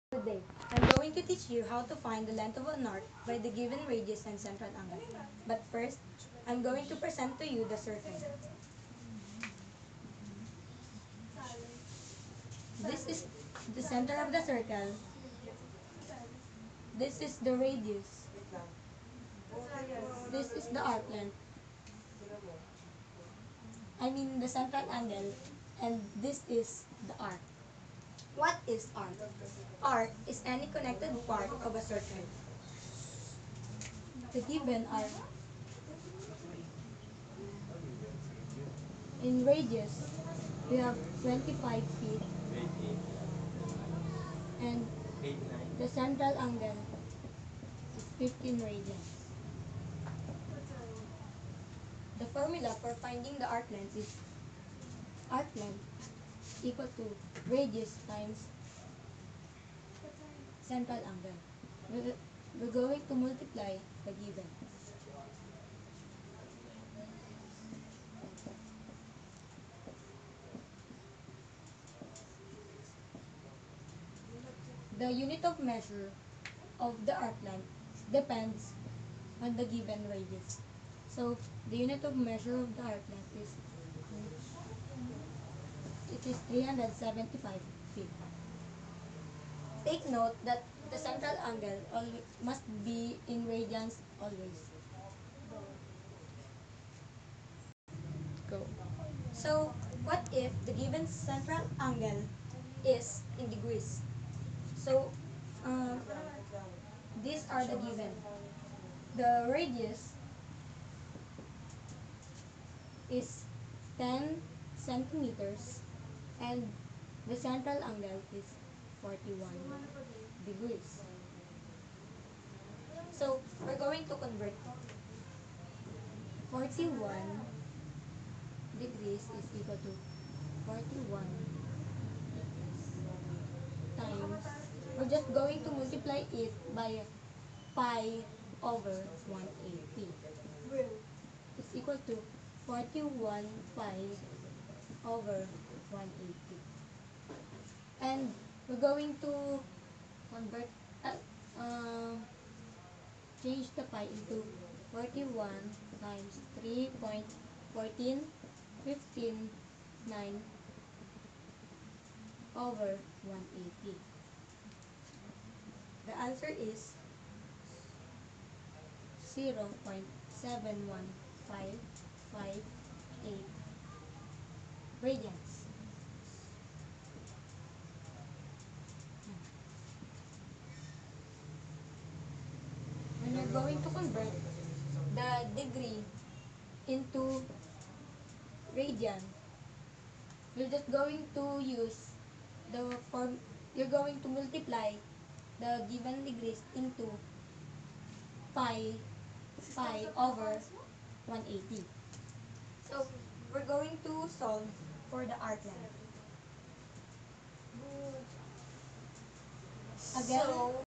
Today, I'm going to teach you how to find the length of an arc by the given radius and central angle. But first, I'm going to present to you the circle. This is the center of the circle. This is the radius. This is the arc length. I mean the central angle. And this is the arc. What is arc? Arc is any connected part of a circle. The given arc in radius, we have 25 feet, and the central angle is 15 radians. The formula for finding the arc length is arc length equal to radius times central angle. We're going to multiply the given. The unit of measure of the arc length depends on the given radius. So the unit of measure of the arc length is 375 feet. Take note that the central angle must be in radians always. Go. So what if the given central angle is in degrees? So these are the given. The radius is 10 centimeters and the central angle is 41 degrees. So we're going to convert 41 degrees is equal to 41 times, we're just going to multiply it by pi over 180. It's equal to 41 pi over 180. And we're going to convert, change the pi into 41 times 3.14159 over 180. The answer is 0.71558 radians. When we're going to convert the degree into radian, you're just going to use the form, you're going to multiply the given degrees into pi over 180. So we're going to solve for the arc length. Again,